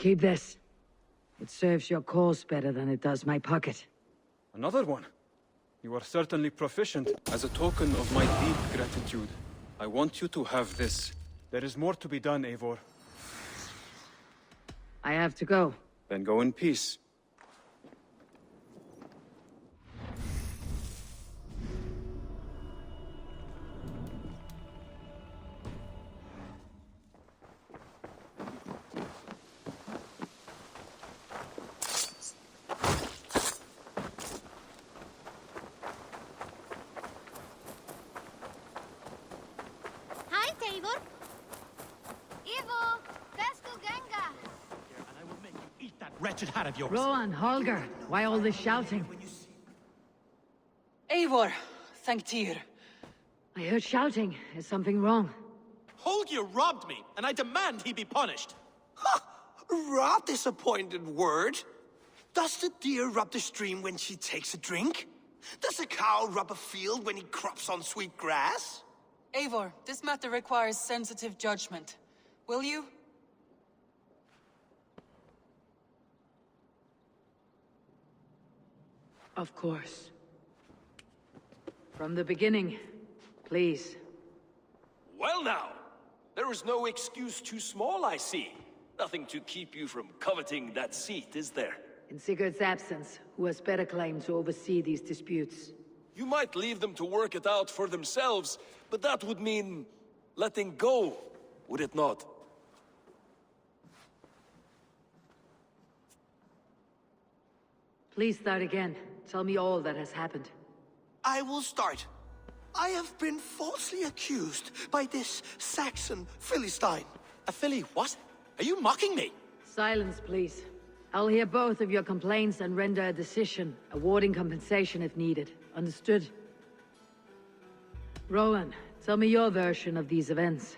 Keep this. It serves your cause better than it does my pocket. Another one? You are certainly proficient. As a token of my deep gratitude, I want you to have this. There is more to be done, Eivor. I have to go. Then go in peace. Wretched hat of yours. Rowan, Holger, why all this shouting? Eivor, thank Tyr. I heard shouting. Is something wrong? Holger robbed me, and I demand he be punished. Rot disappointed word. Does the deer rub the stream when she takes a drink? Does a cow rub a field when he crops on sweet grass? Eivor, this matter requires sensitive judgment. Will you? Of course. From the beginning, please. Well now, there is no excuse too small, I see. Nothing to keep you from coveting that seat, is there? In Sigurd's absence, who has better claim to oversee these disputes? You might leave them to work it out for themselves, but that would mean letting go, would it not? Please start again. Tell me all that has happened. I will start. I have been falsely accused by this Saxon Philistine. A filly what? Are you mocking me? Silence, please. I'll hear both of your complaints and render a decision, awarding compensation if needed. Understood? Rowan, tell me your version of these events.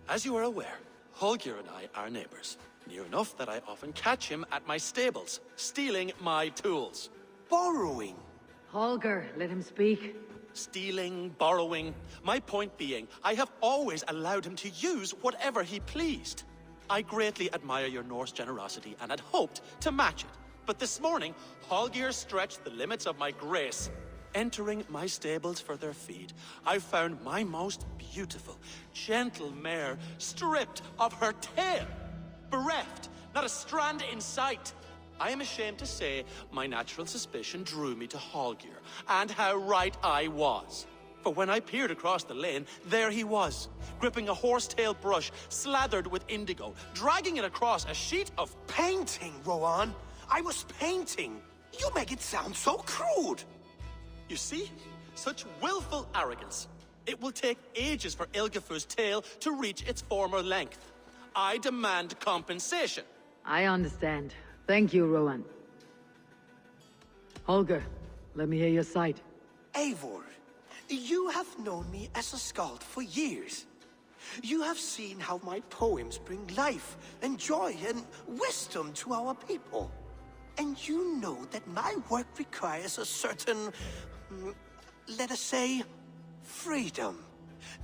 As you are aware, Holger and I are neighbors. Near enough that I often catch him at my stables, stealing my tools. Borrowing. Holger, let him speak. Stealing, borrowing. My point being, I have always allowed him to use whatever he pleased. I greatly admire your Norse generosity and had hoped to match it. But this morning, Holger stretched the limits of my grace. Entering my stables for their feed, I found my most beautiful, gentle mare stripped of her tail. Bereft, not a strand in sight. I am ashamed to say my natural suspicion drew me to Holger, and how right I was. For when I peered across the lane, there he was, gripping a horsetail brush slathered with indigo, dragging it across a sheet of... Painting, Rowan. I was painting. You make it sound so crude. You see? Such willful arrogance. It will take ages for Ilgafur's tail to reach its former length. I demand compensation. I understand. Thank you, Rowan. Holger, let me hear your side. Eivor, you have known me as a skald for years. You have seen how my poems bring life and joy and wisdom to our people. And you know that my work requires a certain, let us say, freedom.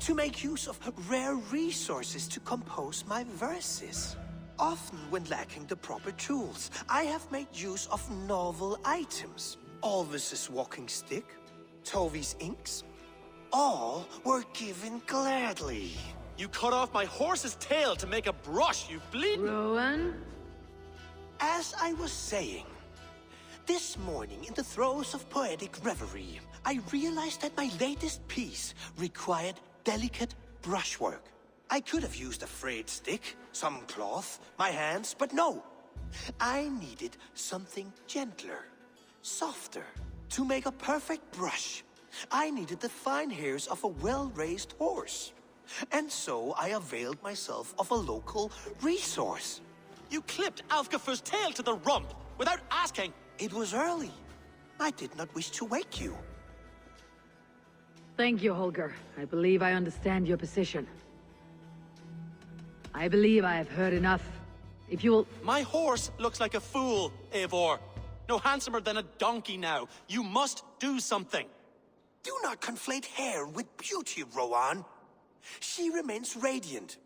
To make use of rare resources to compose my verses. Often when lacking the proper tools, I have made use of novel items. Alvis's walking stick, Tovi's inks, all were given gladly. You cut off my horse's tail to make a brush, you bleeding... Rowan? As I was saying, this morning in the throes of poetic reverie, I realized that my latest piece required delicate brushwork. I could have used a frayed stick, some cloth, my hands, but no. I needed something gentler, softer. To make a perfect brush, I needed the fine hairs of a well-raised horse. And so I availed myself of a local resource. You clipped Alfgafur's tail to the rump without asking. It was early. I did not wish to wake you. Thank you, Holger. I believe I understand your position. I believe I have heard enough. If you will... My horse looks like a fool, Eivor. No handsomer than a donkey now. You must do something. Do not conflate hair with beauty, Rowan. She remains radiant.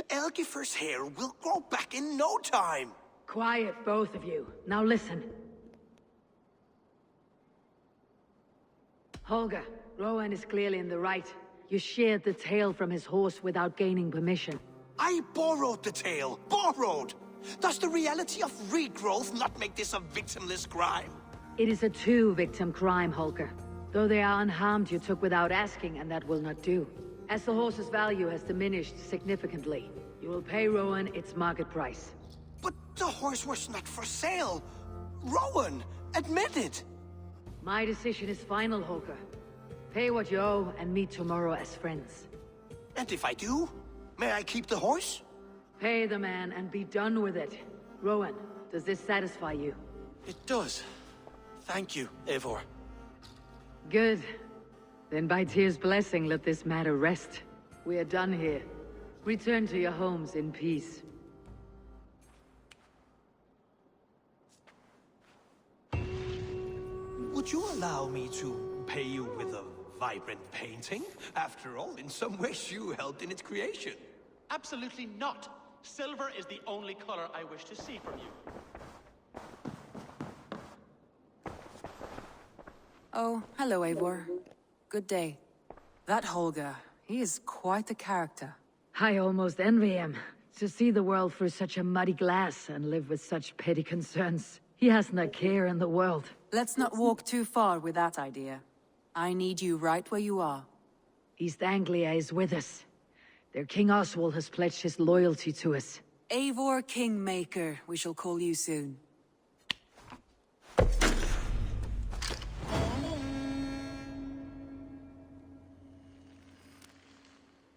Elgifer's hair will grow back in no time. Quiet, both of you. Now listen. Holger, Rowan is clearly in the right. You sheared the tail from his horse without gaining permission. I borrowed the tail. Borrowed! Does the reality of regrowth not make this a victimless crime? It is a two-victim crime, Holger. Though they are unharmed, you took without asking, and that will not do. As the horse's value has diminished significantly, you will pay Rowan its market price. But the horse was not for sale. Rowan, admit it. My decision is final, Holger. Pay what you owe and meet tomorrow as friends. And if I do, may I keep the horse? Pay the man and be done with it. Rowan, does this satisfy you? It does. Thank you, Eivor. Good. Then by Tyr's blessing, let this matter rest. We are done here. Return to your homes in peace. Would you allow me to pay you with a vibrant painting? After all, in some ways you helped in its creation. Absolutely not. Silver is the only color I wish to see from you. Oh, hello, Eivor. Good day. That Holger, he is quite a character. I almost envy him. To see the world through such a muddy glass and live with such petty concerns. He hasn't a care in the world. Let's not walk too far with that idea. I need you right where you are. East Anglia is with us. Their King Oswald has pledged his loyalty to us. Eivor Kingmaker, we shall call you soon.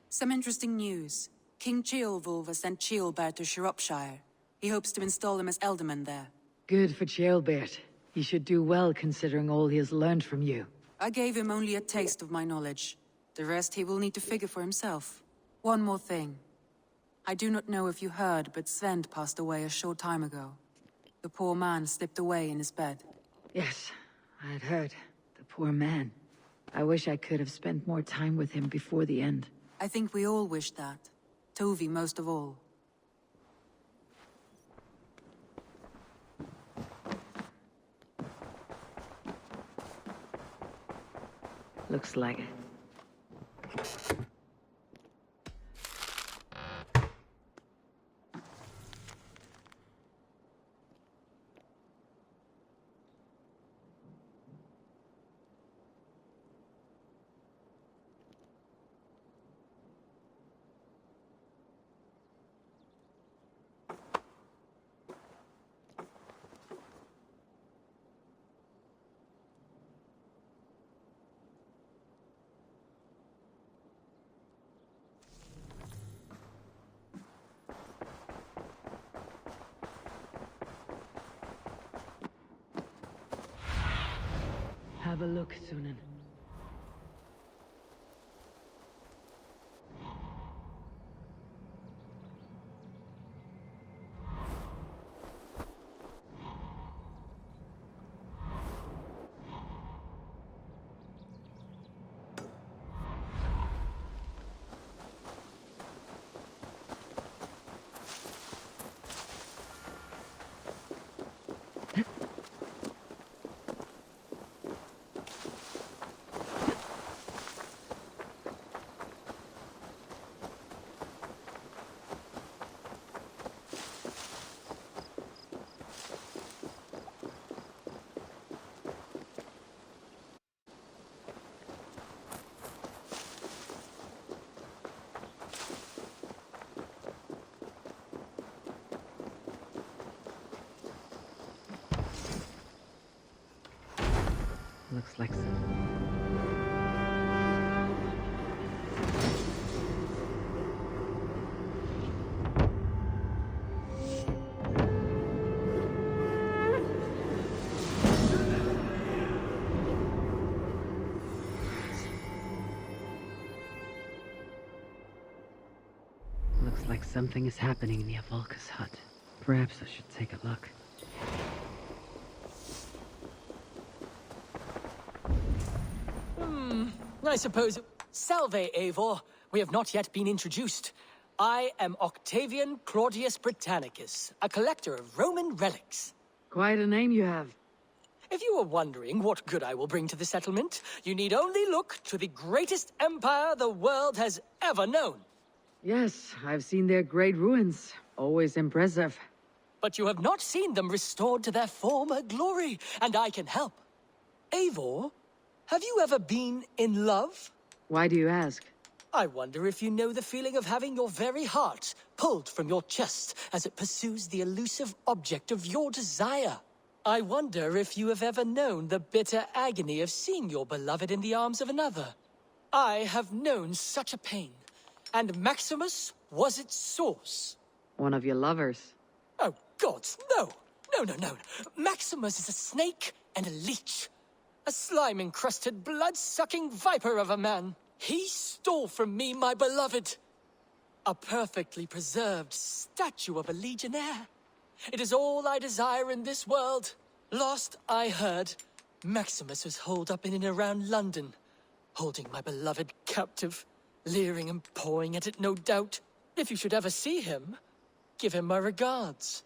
Some interesting news. King Ceolwulf has sent Ceolbert to Shropshire. He hopes to install him as Elderman there. Good for Ceolbert. He should do well considering all he has learned from you. I gave him only a taste of my knowledge. The rest he will need to figure for himself. One more thing. I do not know if you heard, but Svend passed away a short time ago. The poor man slipped away in his bed. Yes, I had heard. The poor man. I wish I could have spent more time with him before the end. I think we all wish that. Tovi most of all. Looks like it. Have a look, Sunan. Looks like some. Looks like something is happening near Volka's hut. Perhaps I should take a look. I suppose... Salve, Eivor. We have not yet been introduced. I am Octavian Claudius Britannicus, a collector of Roman relics. Quite a name you have. If you are wondering what good I will bring to the settlement, you need only look to the greatest empire the world has ever known. Yes, I've seen their great ruins. Always impressive. But you have not seen them restored to their former glory, and I can help. Eivor, have you ever been in love? Why do you ask? I wonder if you know the feeling of having your very heart pulled from your chest as it pursues the elusive object of your desire. I wonder if you have ever known the bitter agony of seeing your beloved in the arms of another. I have known such a pain, and Maximus was its source. One of your lovers. Oh, gods, no! No. Maximus is a snake and a leech. A slime-encrusted, blood-sucking viper of a man. He stole from me my beloved. A perfectly preserved statue of a legionnaire. It is all I desire in this world. Last I heard, Maximus was holed up in and around London, holding my beloved captive, leering and pawing at it, no doubt. If you should ever see him, give him my regards.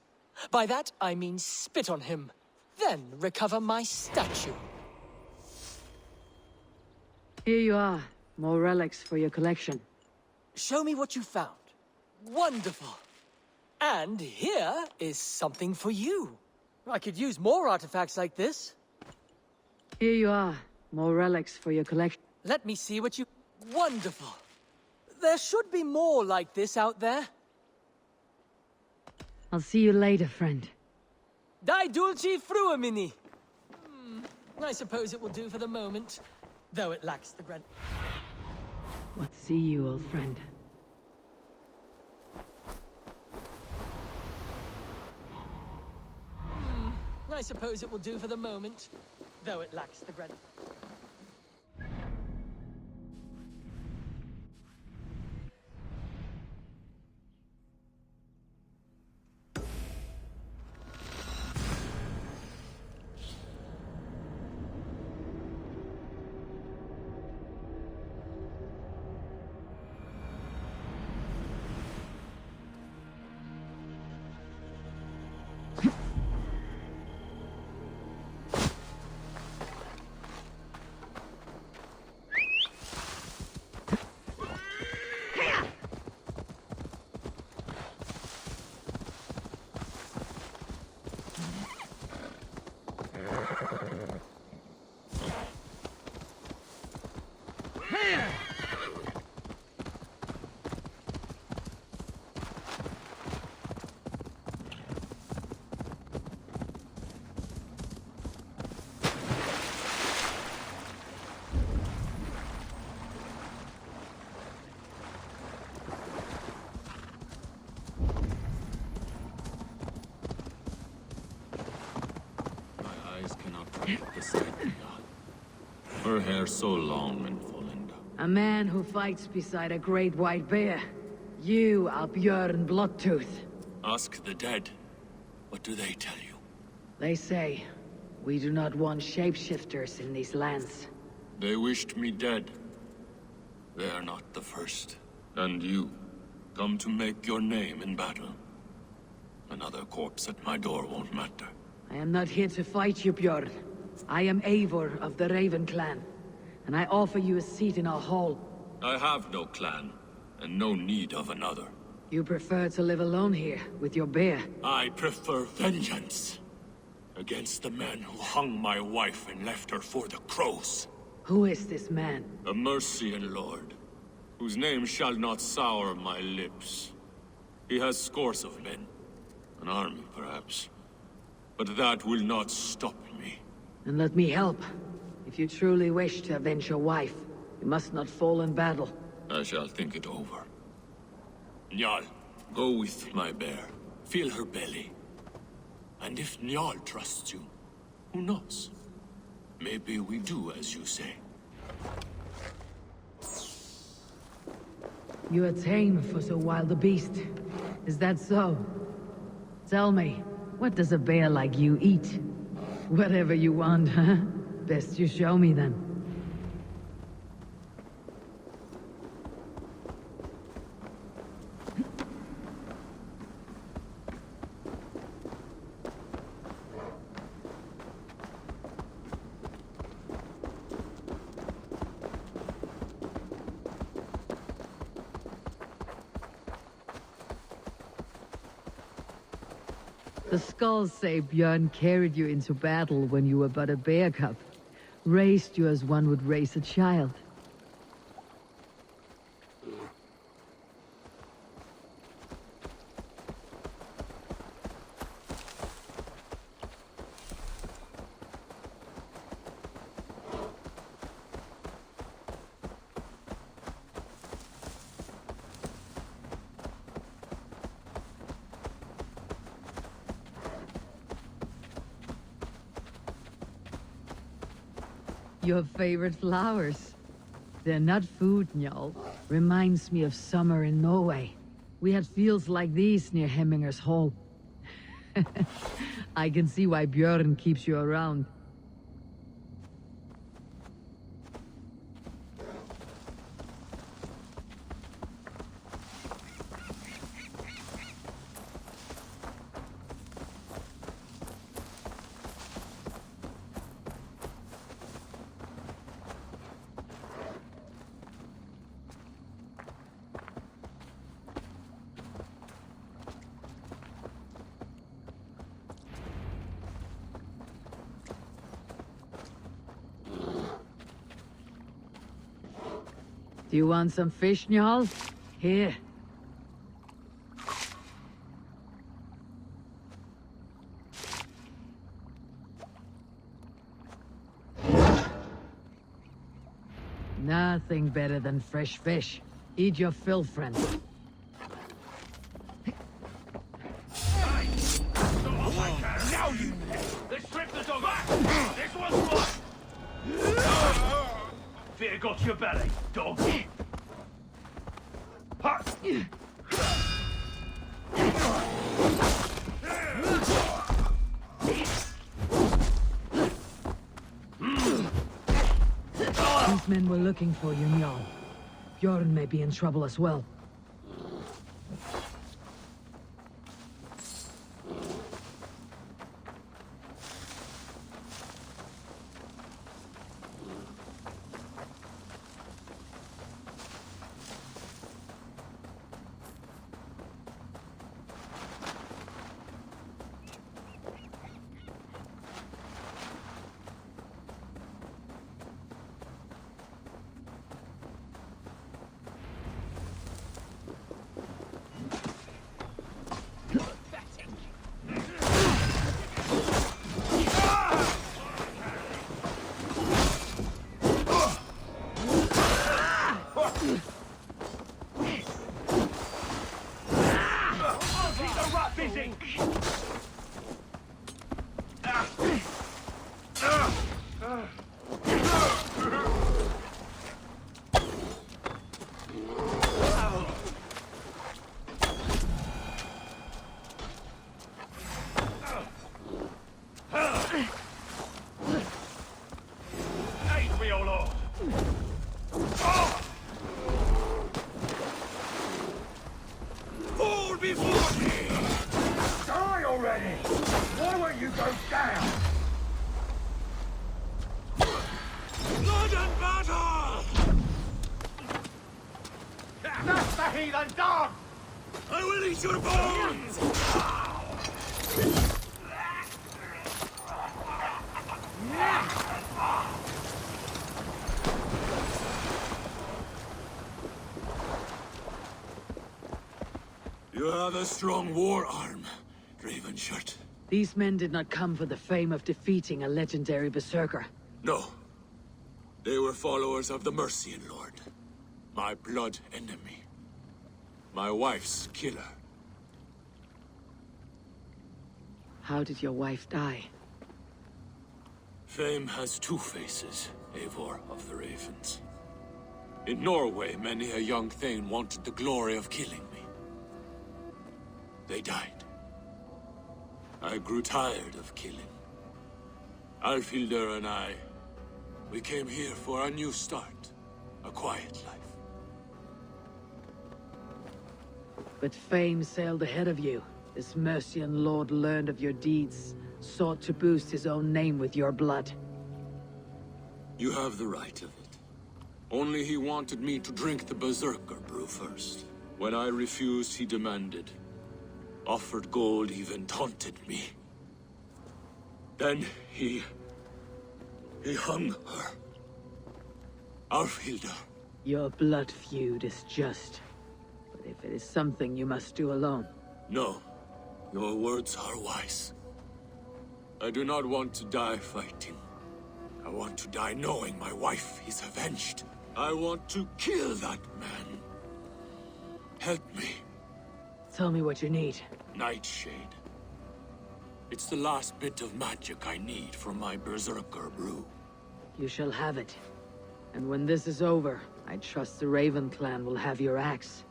By that, I mean spit on him, then recover my statue. Here you are. More relics for your collection. Show me what you found. Wonderful. And here is something for you. I could use more artifacts like this. Here you are. More relics for your collection. Let me see what you... Wonderful. There should be more like this out there. I'll see you later, friend. Die dulci fruamini. I suppose it will do for the moment, though it lacks the grand... What see you, old friend? I suppose it will do for the moment, though it lacks the grand... The sight of God. Her hair so long and falling down. A man who fights beside a great white bear. You are Björn Bloodtooth. Ask the dead. What do they tell you? They say, we do not want shapeshifters in these lands. They wished me dead. They are not the first. And you, come to make your name in battle. Another corpse at my door won't matter. I am not here to fight you, Björn. I am Eivor of the Raven clan, and I offer you a seat in our hall. I have no clan, and no need of another. You prefer to live alone here, with your bear? I prefer vengeance. Against the man who hung my wife and left her for the crows. Who is this man? A Mercian lord, whose name shall not sour my lips. He has scores of men. An army, perhaps. But that will not stop me. And let me help. If you truly wish to avenge your wife, you must not fall in battle. I shall think it over. Njal, go with my bear. Feel her belly. And if Njal trusts you, who knows? Maybe we do as you say. You are tame for so wild a beast. Is that so? Tell me, what does a bear like you eat? Whatever you want, huh? Best you show me then. The skulls say Björn carried you into battle when you were but a bear cub. Raised you as one would raise a child. Your favorite flowers. They're not food, Njal. Reminds me of summer in Norway. We had fields like these near Hemminger's Hall. I can see why Björn keeps you around. Do you want some fish, Njal? Here. Nothing better than fresh fish. Eat your fill, friend. Now you! Let's strip the dog back! This one's mine! Fear got your belly, dog. Ha! These men were looking for you, Njal. Bjorn may be in trouble as well. I will eat your bones! You have a strong war arm, Ravenshirt. These men did not come for the fame of defeating a legendary Berserker. No. They were followers of the Mercian Lord. My blood enemy. My wife's killer. How did your wife die? Fame has two faces, Eivor of the Ravens. In Norway, many a young thane wanted the glory of killing me. They died. I grew tired of killing. Alfhildr and I, we came here for a new start. A quiet life. But fame sailed ahead of you. This Mercian lord learned of your deeds, sought to boost his own name with your blood. You have the right of it. Only he wanted me to drink the Berserker brew first. When I refused, he demanded, Offered gold, even taunted me. Then he hung her. Alfhilda. Your blood feud is just. But if it is something you must do alone... No. Your words are wise. I do not want to die fighting. I want to die knowing my wife is avenged. I want to kill that man. Help me. Tell me what you need. Nightshade. It's the last bit of magic I need for my Berserker brew. You shall have it. And when this is over, I trust the Raven clan will have your axe.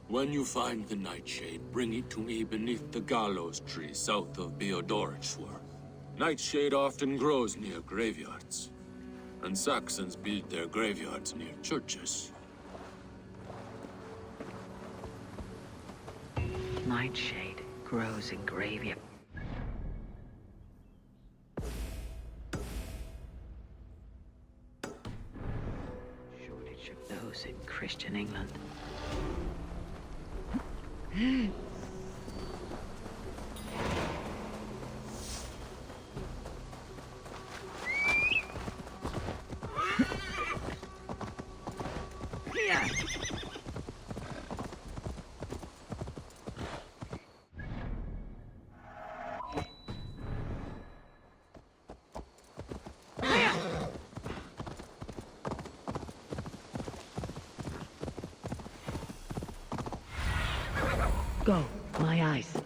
When you find the Nightshade, bring it to me beneath the gallows tree south of Beodorichtsworth. Nightshade often grows near graveyards, and Saxons build their graveyards near churches. Nightshade grows in graveyard. Shortage of those in Christian England. Go, my eyes.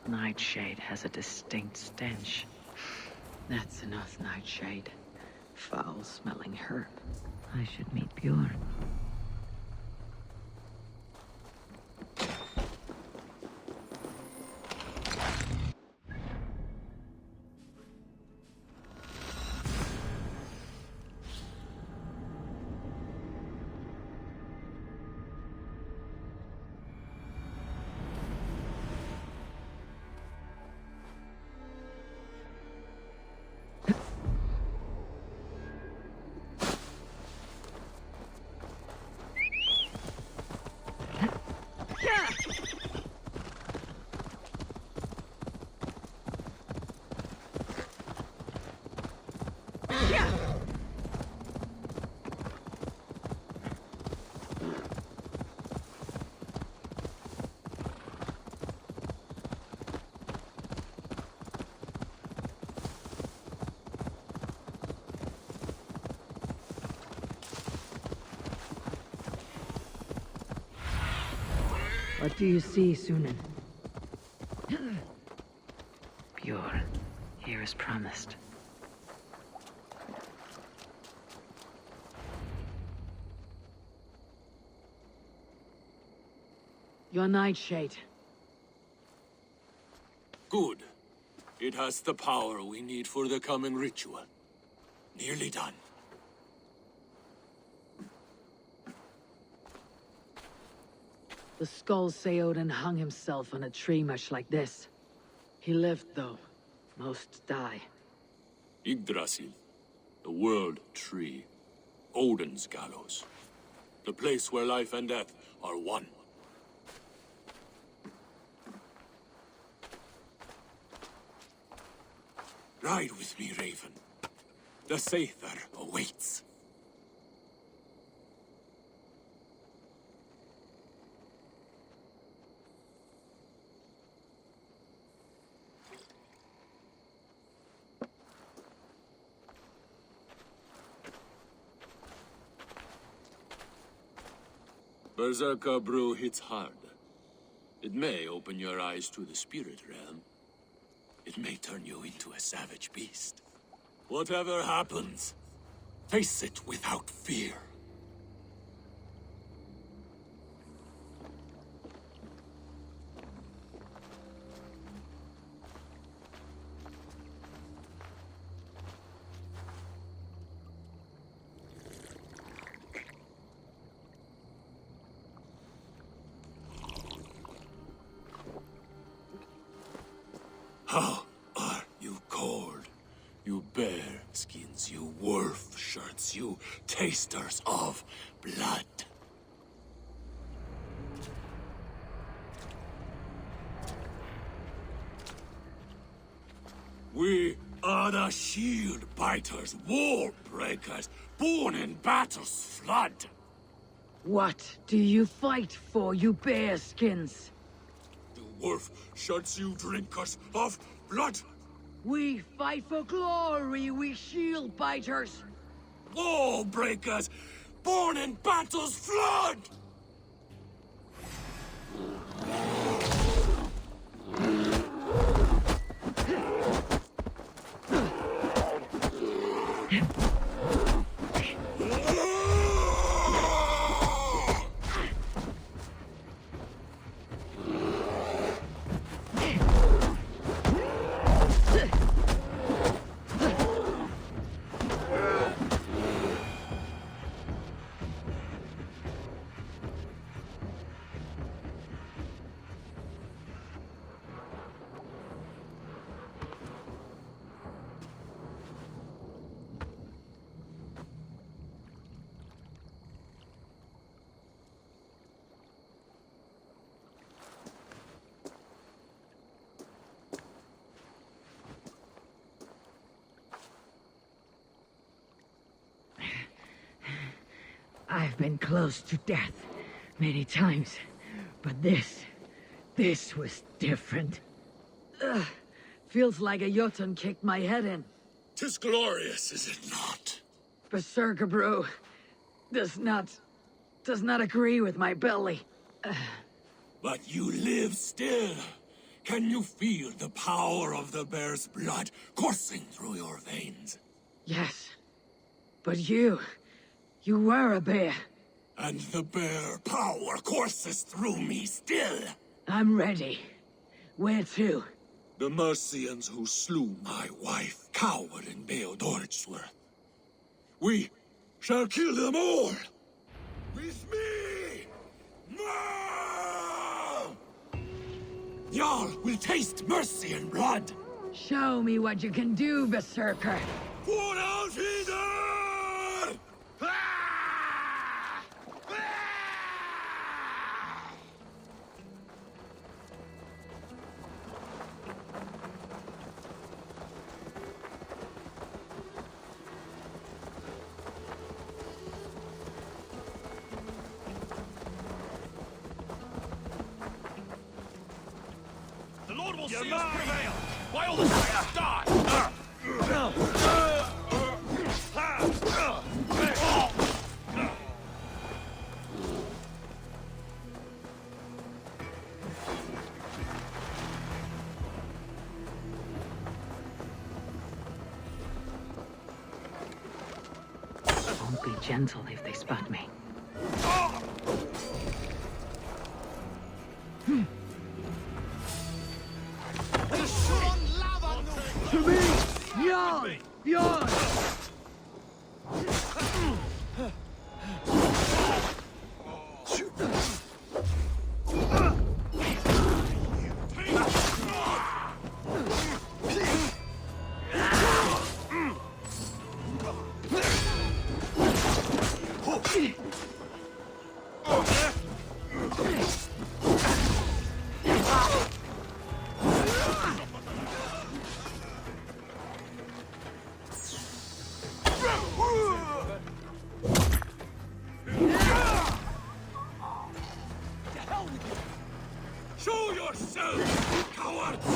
Nightshade has a distinct stench. That's enough, Nightshade. Foul-smelling herb. I should meet Bjorn. What do you see, Sunan? Bjorn, here as promised. Your Nightshade. Good. It has the power we need for the coming ritual. Nearly done. The skulls say Odin hung himself on a tree much like this. He lived, though. Most die. Yggdrasil, the world tree. Odin's gallows. The place where life and death are one. Ride with me, Raven. The Sather awaits. Berserker brew hits hard. It may open your eyes to the spirit realm. It may turn you into a savage beast. Whatever happens, face it without fear. You bear skins, you wolf shirts, you tasters of blood. We are the shield biters, wall breakers, born in battle's flood. What do you fight for, you bearskins? The wolf shirts, you drinkers of blood. We fight for glory, we shield biters! Wall breakers, born in battle's flood! I've been close to death many times, but this was different. Ugh, feels like a Jotun kicked my head in. 'Tis glorious, is it not? Berserker bro does not agree with my belly. But you live still. Can you feel the power of the bear's blood coursing through your veins? Yes, but you were a bear. And the bear power courses through me still. I'm ready. Where to? The Mercians who slew my wife cowered in Beowulfsworth. We shall kill them all! With me! No! Jarl will taste mercy and blood! Show me what you can do, Berserker. For out hither! The Lord will see us prevail, while the Saints die! Won't be gentle if they spot me. To me! Bjorn! Bjorn! Show yourselves, cowards!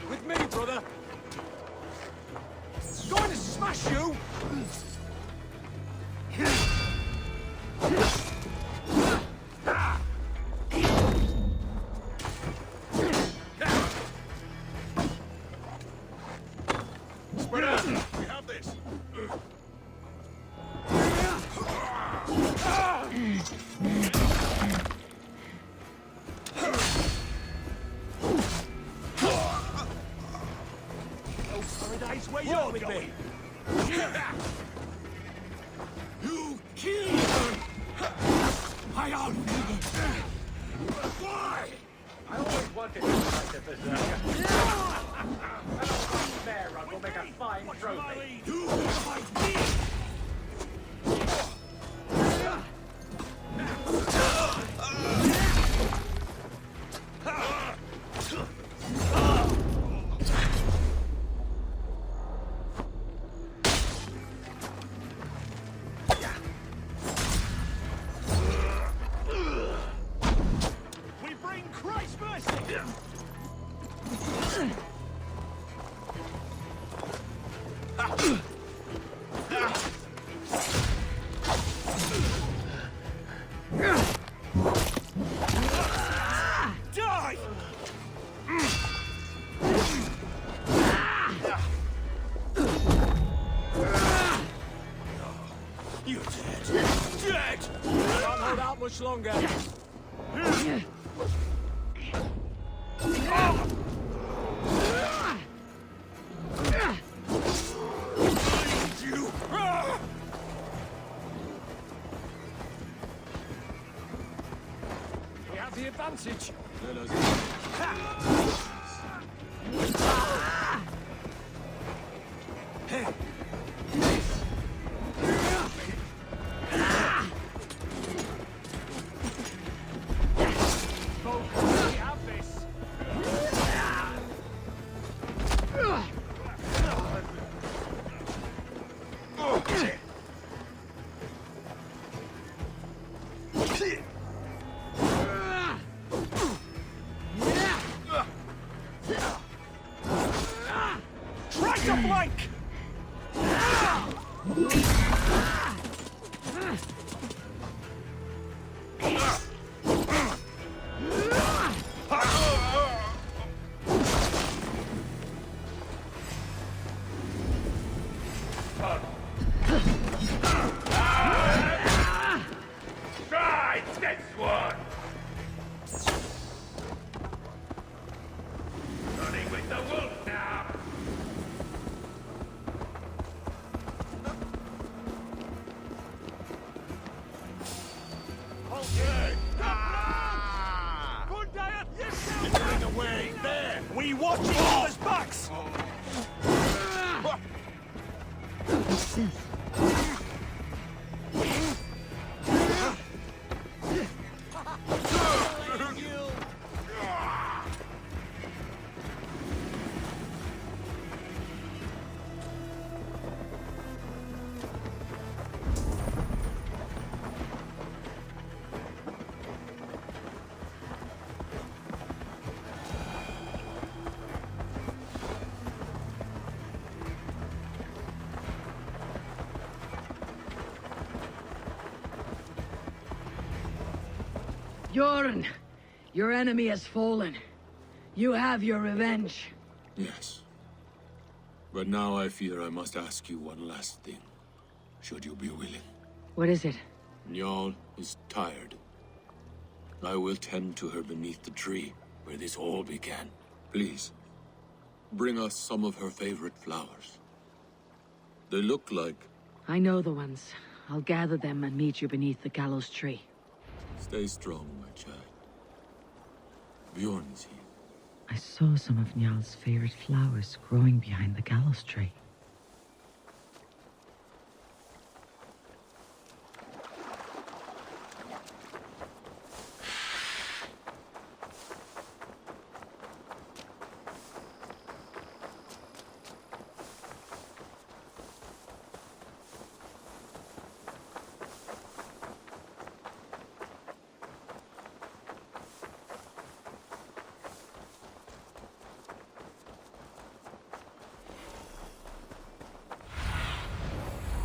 With me, brother! Going to smash you! Spread out! We have this! Paradise where you're going! You killed her! Why? I always wanted to fight a Berserker. And a bear run will make a fine trophy. You will fight me! We bring Christ's mercy! Die! You're dead. Dead! Can't hold out much longer. You! We have the advantage. Let us... We have this. Try to flank! Try this one! Running with the wolf now! Getting away! There! We watch each other's backs! Bjorn, your enemy has fallen. You have your revenge. Yes. But now I fear I must ask you one last thing. Should you be willing? What is it? Njal is tired. I will tend to her beneath the tree where this all began. Please, bring us some of her favorite flowers. They look like... I know the ones. I'll gather them and meet you beneath the gallows tree. Stay strong, my child. Bjorn is here. I saw some of Njal's favorite flowers growing behind the gallows tree.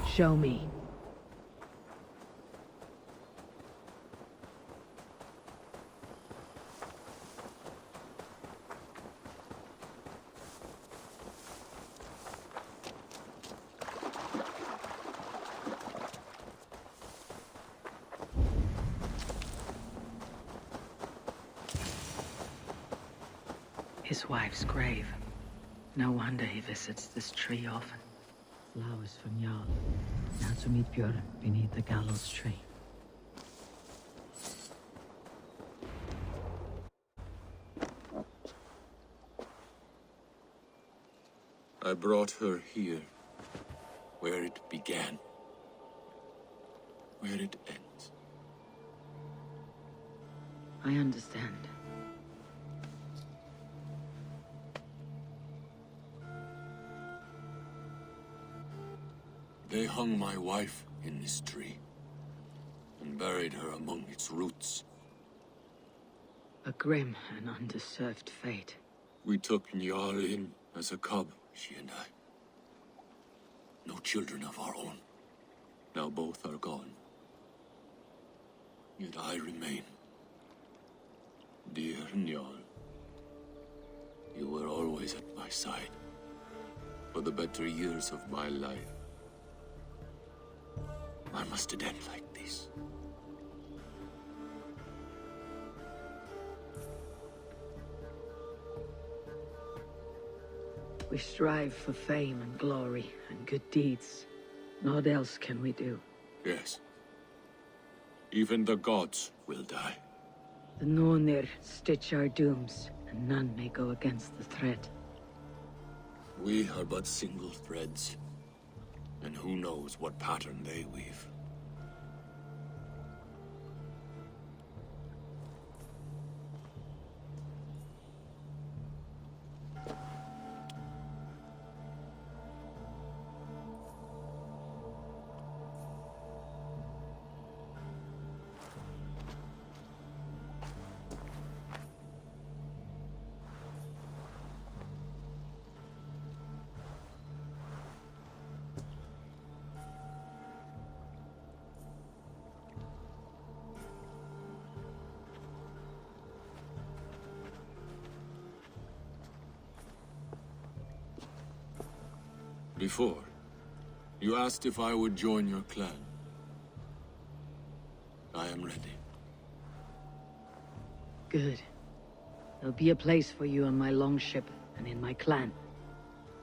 Show me. His wife's grave. No wonder he visits this tree often. Flowers from Jarl. Now to meet Björn beneath the gallows tree. I brought her here, where it began, where it ends. I understand. They hung my wife in this tree, and buried her among its roots. A grim and undeserved fate. We took Njal in as a cub, she and I. No children of our own. Now both are gone. Yet I remain. Dear Njal, you were always at my side, for the better years of my life. Why must it end like this? We strive for fame and glory and good deeds. Naught else can we do. Yes. Even the gods will die. The Nornir stitch our dooms, and none may go against the threat. We are but single threads, and who knows what pattern they weave. Before, you asked if I would join your clan. I am ready. Good. There'll be a place for you on my longship and in my clan.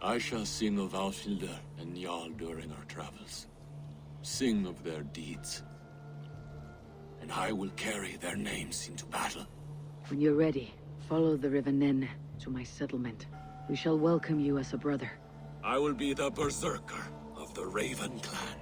I shall sing of Alfhildr and Njal during our travels. Sing of their deeds. And I will carry their names into battle. When you're ready, follow the river Nen to my settlement. We shall welcome you as a brother. I will be the Berserker of the Raven clan.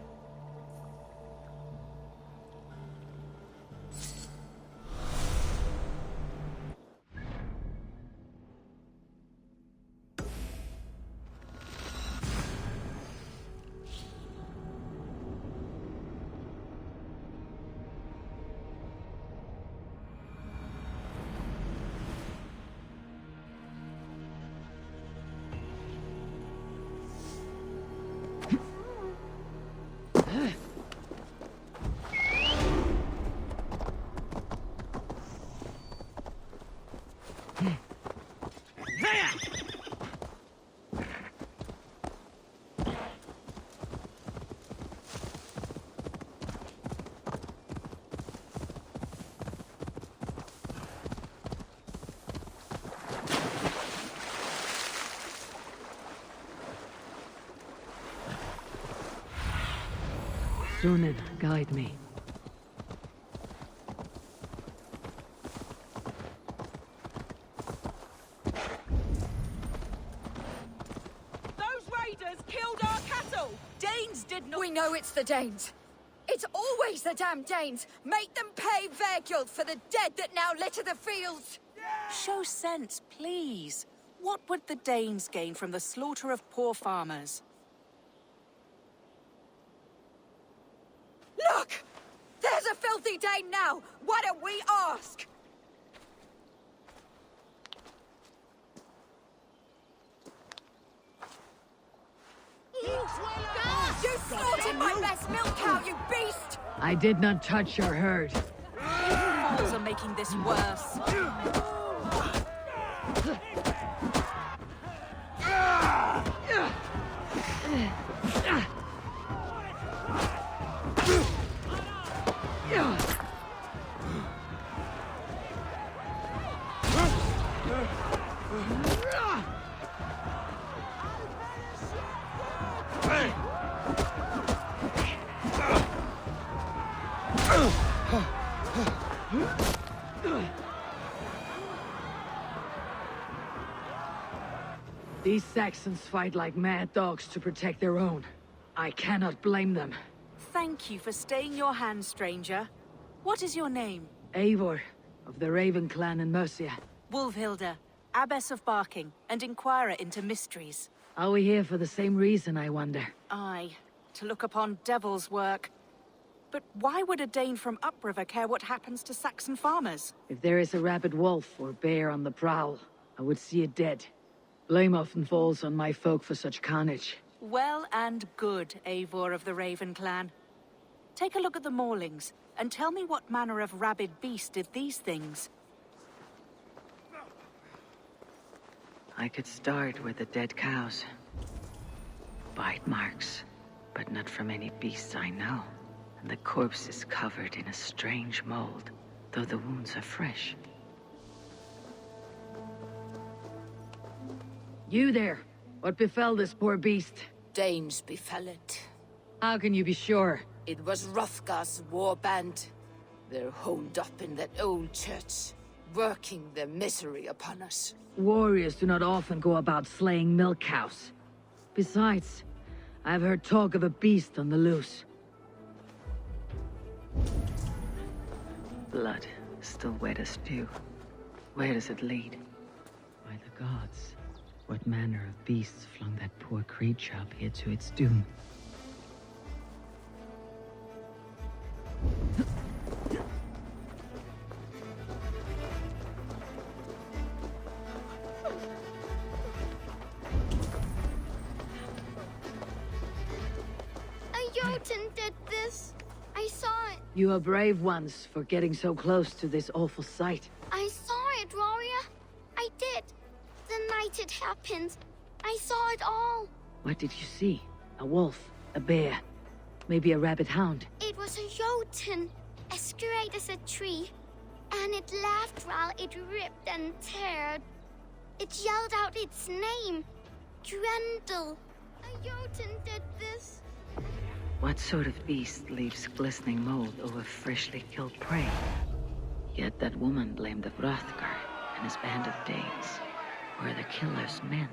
Sunan, guide me. Those raiders killed our cattle! Danes did not— We know it's the Danes. It's always the damn Danes. Make them pay their guilt for the dead that now litter the fields. Show sense, please. What would the Danes gain from the slaughter of poor farmers? Look! There's a filthy Dane now! Why don't we ask? You slaughtered my best milk cow, you beast! I did not touch your herd. You fools are making this worse. These Saxons fight like mad dogs to protect their own. I cannot blame them. Thank you for staying your hand, stranger. What is your name? Eivor, of the Raven clan in Mercia. Wolfhilda, Abbess of Barking, and Inquirer into mysteries. Are we here for the same reason, I wonder? Aye, to look upon devil's work. But why would a Dane from upriver care what happens to Saxon farmers? If there is a rabid wolf or bear on the prowl, I would see it dead. Blame often falls on my folk for such carnage. Well and good, Eivor of the Raven clan. Take a look at the maulings, and tell me what manner of rabid beast did these things. I could start with the dead cows. Bite marks, but not from any beasts I know. And the corpse is covered in a strange mold, though the wounds are fresh. You there! What befell this poor beast? Danes befell it. How can you be sure? It was Hrothgar's war band. They're honed up in that old church, working their misery upon us. Warriors do not often go about slaying milk cows. Besides, I've heard talk of a beast on the loose. Blood, still wet as dew. Where does it lead? By the gods, what manner of beasts flung that poor creature up here to its doom? A Jotun did this. I saw it. You are brave ones for getting so close to this awful sight. I saw it, warrior. I did. The night it happened. I saw it all. What did you see? A wolf? A bear? Maybe a rabbit hound? It was a Jotun, as straight as a tree. And it laughed while it ripped and teared. It yelled out its name. Grendel. A Jotun did this. What sort of beast leaves glistening mold over freshly killed prey? Yet that woman blamed the Hrothgar and his band of Danes. Were the killer's men?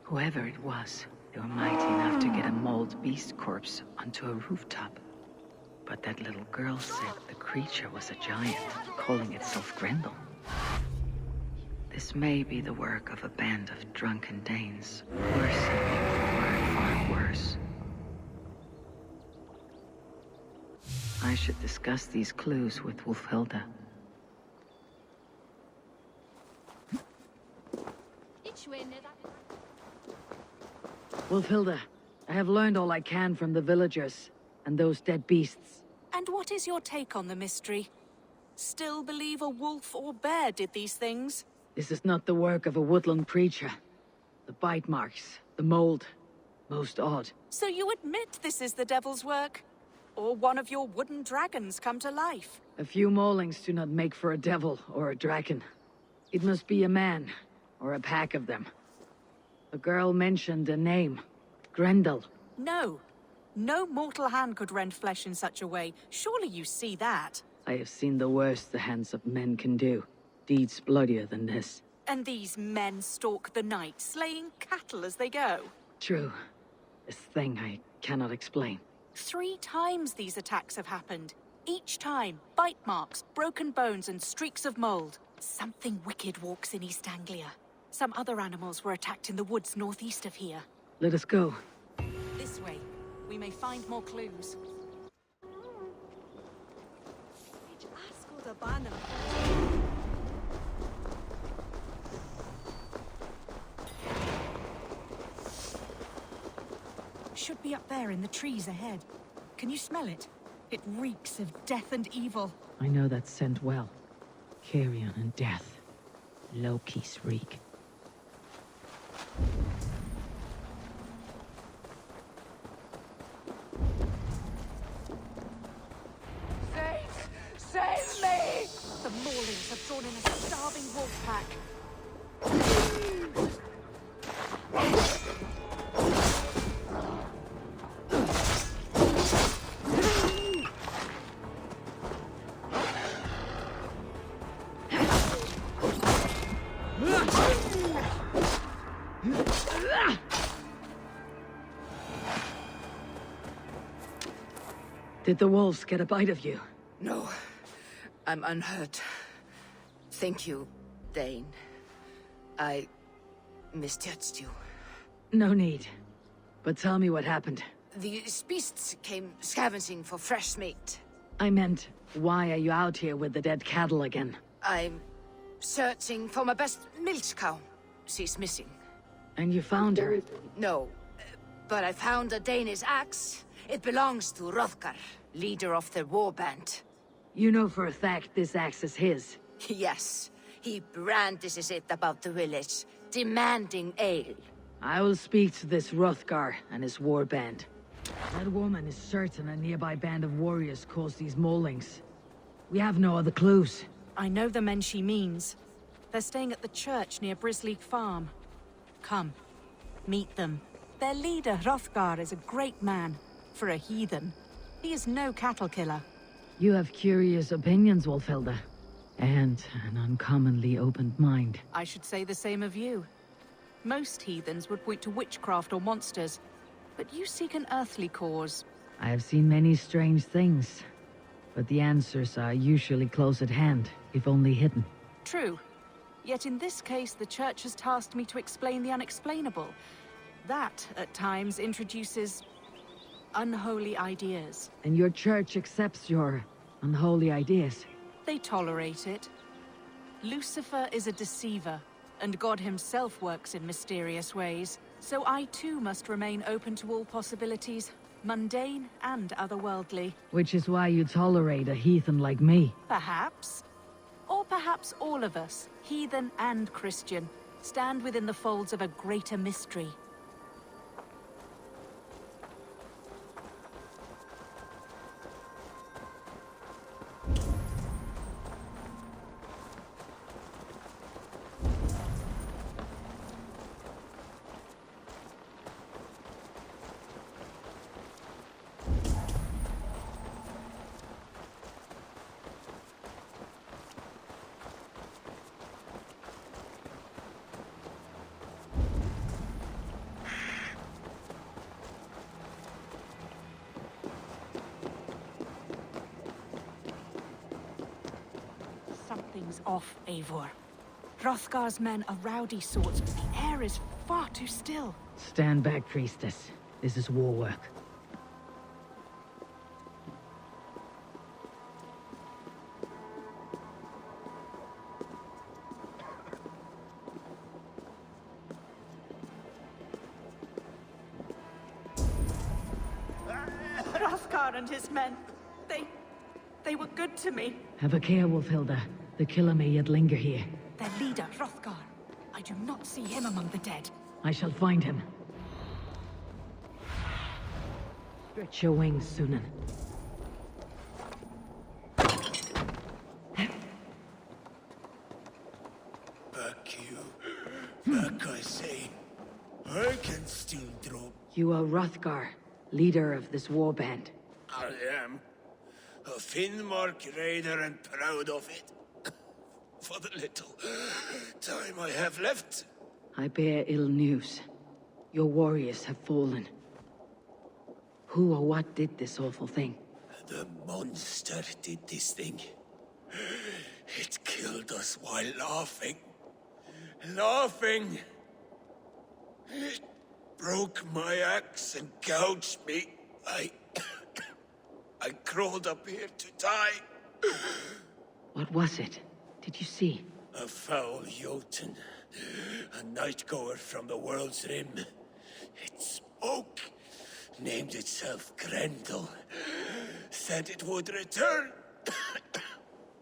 Whoever it was, they were mighty enough to get a mauled beast corpse onto a rooftop. But that little girl said the creature was a giant, calling itself Grendel. This may be the work of a band of drunken Danes, or something far worse. I should discuss these clues with Wolfhilda. Wolfhilda, I have learned all I can from the villagers and those dead beasts. And what is your take on the mystery? Still believe a wolf or bear did these things? This is not the work of a woodland creature. The bite marks, the mold, most odd. So you admit this is the devil's work? Or one of your wooden dragons come to life? A few maulings do not make for a devil or a dragon. It must be a man, or a pack of them. The girl mentioned a name. Grendel. No. No mortal hand could rend flesh in such a way. Surely you see that. I have seen the worst the hands of men can do. Deeds bloodier than this. And these men stalk the night, slaying cattle as they go. True. This thing I cannot explain. 3 times these attacks have happened. Each time, bite marks, broken bones, and streaks of mold. Something wicked walks in East Anglia. Some other animals were attacked in the woods northeast of here. Let us go. This way. We may find more clues. Should be up there in the trees ahead. Can you smell it? It reeks of death and evil. I know that scent well. Carrion and death. Loki's reek. Save me! The Maulings have drawn in a starving wolf pack. Did the wolves get a bite of you? No, I'm unhurt. Thank you, Dane. I misjudged you. No need. But tell me what happened. These beasts came scavenging for fresh meat. I meant, why are you out here with the dead cattle again? I'm searching for my best milch cow. She's missing. And you found her? No, but I found a Danish axe. It belongs to Hrothgar, leader of the warband. You know for a fact this axe is his? Yes, he brandishes it about the village, demanding ale. I will speak to this Hrothgar and his warband. That woman is certain a nearby band of warriors caused these maulings. We have no other clues. I know the men she means. They're staying at the church near Brisleek Farm. Come, meet them. Their leader, Hrothgar, is a great man. For a heathen. He is no cattle killer. You have curious opinions, Wolfhilda. And an uncommonly opened mind. I should say the same of you. Most heathens would point to witchcraft or monsters, but you seek an earthly cause. I have seen many strange things, but the answers are usually close at hand, if only hidden. True. Yet in this case, the Church has tasked me to explain the unexplainable. That, at times, introduces unholy ideas. And your Church accepts your unholy ideas? They tolerate it. Lucifer is a deceiver, and God himself works in mysterious ways. So I too must remain open to all possibilities, mundane and otherworldly. Which is why you tolerate a heathen like me. Perhaps. Or perhaps all of us, heathen and Christian, stand within the folds of a greater mystery. Something's off, Eivor. Hrothgar's men are rowdy sorts, but the air is far too still. Stand back, priestess. This is war work. Hrothgar and his men, they were good to me. Have a care, Wolfhilda. The killer may yet linger here. Their leader, Hrothgar. I do not see him among the dead. I shall find him. Stretch your wings, Sunan. Back you. Back, I say. I can still drop. You are Hrothgar, leader of this warband. I am. A Finnmark raider and proud of it. For the little time I have left. I bear ill news. Your warriors have fallen. Who or what did this awful thing? The monster did this thing. It killed us while laughing. Laughing! It broke my axe and gouged me. I crawled up here to die. What was it? Did you see? A foul Jotun. A night-goer from the world's rim. It spoke. Named itself Grendel. Said it would return.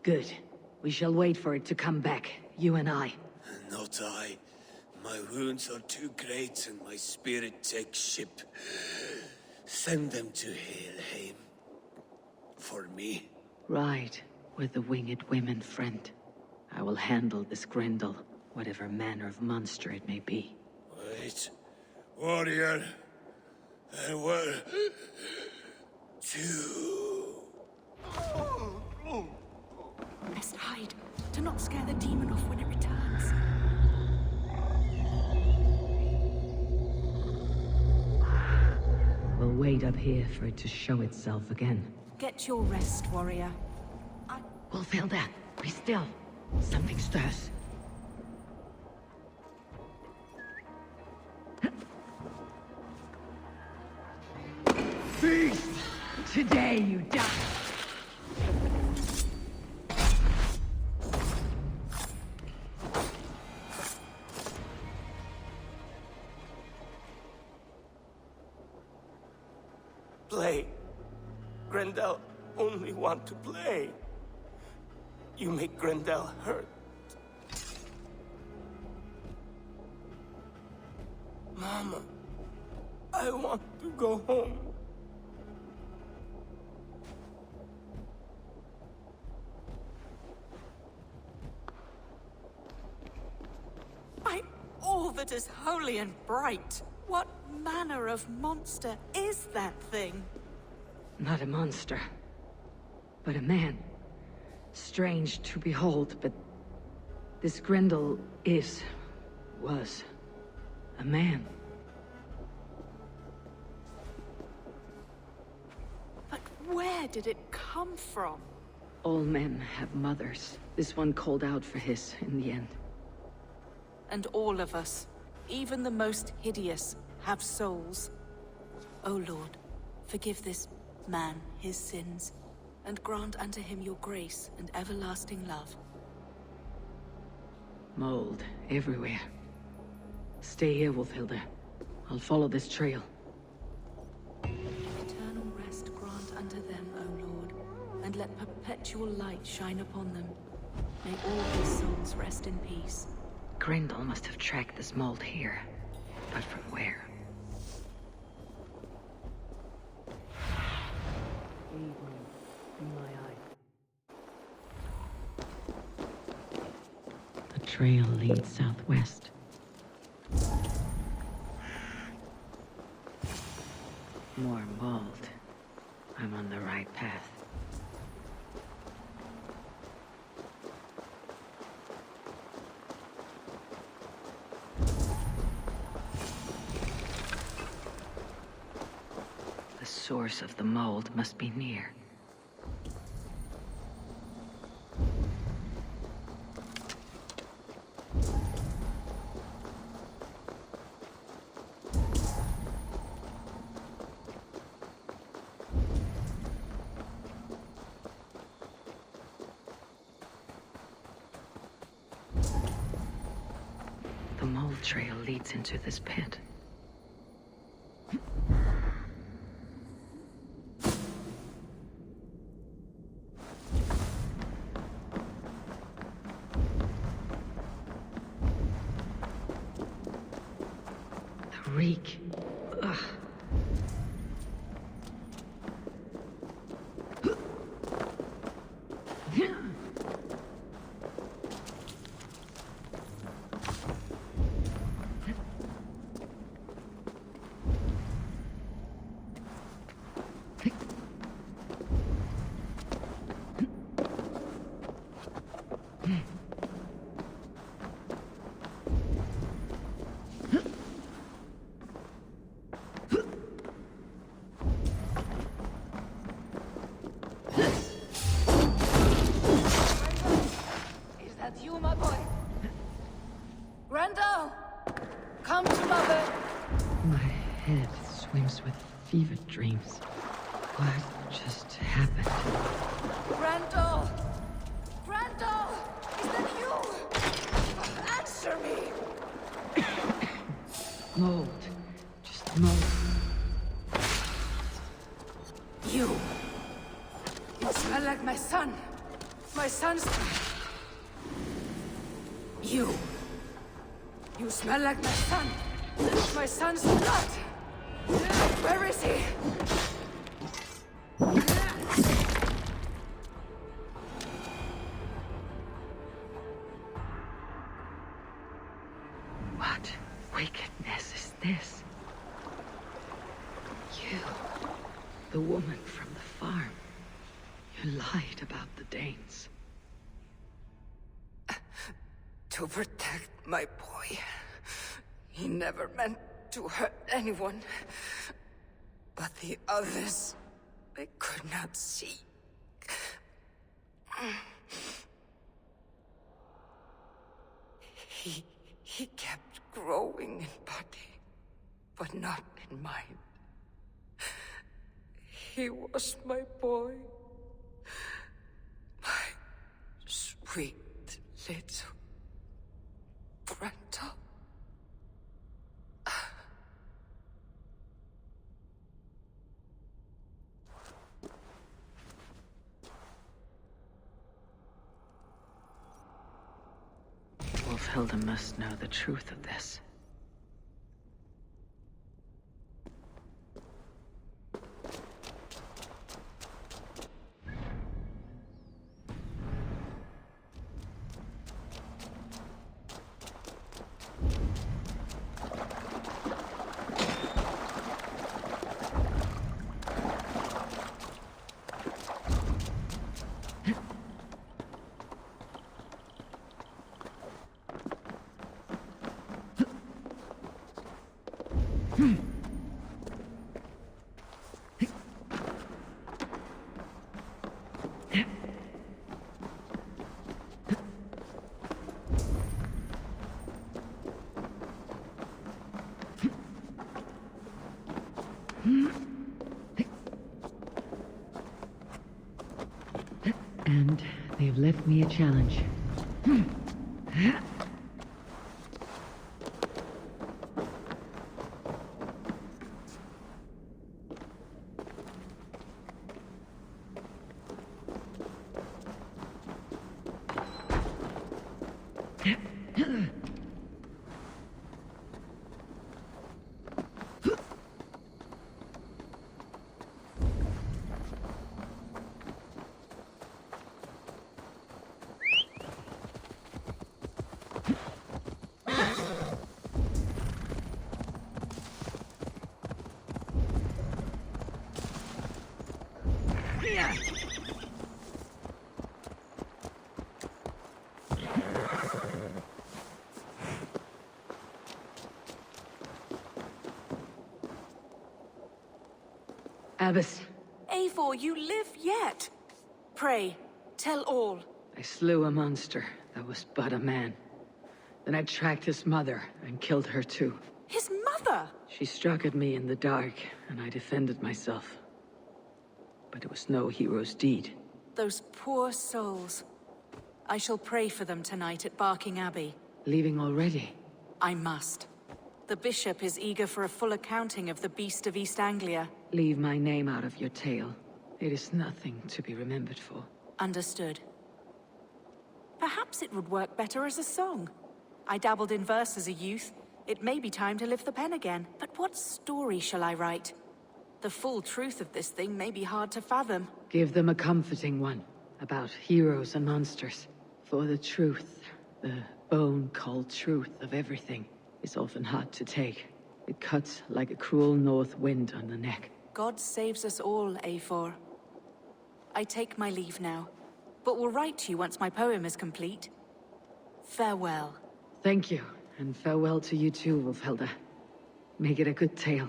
Good. We shall wait for it to come back, you and I. Not I. My wounds are too great and my spirit takes ship. Send them to Helheim. For me. Right, with the winged women, friend. I will handle this Grendel, whatever manner of monster it may be. Wait. Warrior. There were... two... Best hide. Do not scare the demon off when it returns. We'll wait up here for it to show itself again. Get your rest, warrior. Wolfhilda, be still. Something stirs. Beast! Today you die! Play. Grendel only want to play. You make Grendel hurt. Mama, I want to go home. By all that is holy and bright, what manner of monster is that thing? Not a monster, but a man. Strange to behold, but this Grendel was a man. But where did it come from? All men have mothers. This one called out for his in the end. And all of us, even the most hideous, have souls. O Lord, forgive this man his sins, and grant unto him your grace and everlasting love. Mold everywhere. Stay here, Wolfhilda. I'll follow this trail. Eternal rest grant unto them, O Lord, and let perpetual light shine upon them. May all these souls rest in peace. Grendel must have tracked this mold here. But from where? Evening, in my eye. The trail leads southwest. More mold. I'm on the right path. The source of the mold must be near. The mold trail leads into this pit. The reek. Ugh. Is that you, my boy? Grendel! Come to mother! My head swims with fevered dreams. What just happened? Grendel! Grendel! Is that you? Answer me! Mold. Just mold. You! You smell like my son! My son's... You! You smell like my son! My son's blood! Where is he? What wickedness is this? You, the woman from the farm. You lied about the Danes. To protect my boy. He never meant to hurt anyone. But the others... I could not see. He kept growing in body, but not in mind. He was my boy. My sweet little Brenda. Wolfhilda must know the truth of this. And they've left me a challenge. Abbess. Eivor, you live yet. Pray, tell all. I slew a monster that was but a man. Then I tracked his mother and killed her too. His mother? She struck at me in the dark, and I defended myself. But it was no hero's deed. Those poor souls. I shall pray for them tonight at Barking Abbey. Leaving already? I must. The bishop is eager for a full accounting of the Beast of East Anglia. Leave my name out of your tale. It is nothing to be remembered for. Understood. Perhaps it would work better as a song. I dabbled in verse as a youth. It may be time to lift the pen again. But what story shall I write? The full truth of this thing may be hard to fathom. Give them a comforting one, about heroes and monsters. For the truth, the bone-cold truth of everything, is often hard to take. It cuts like a cruel north wind on the neck. God saves us all, Eivor. I take my leave now, but will write to you once my poem is complete. Farewell. Thank you, and farewell to you too, Wolfhilda. Make it a good tale.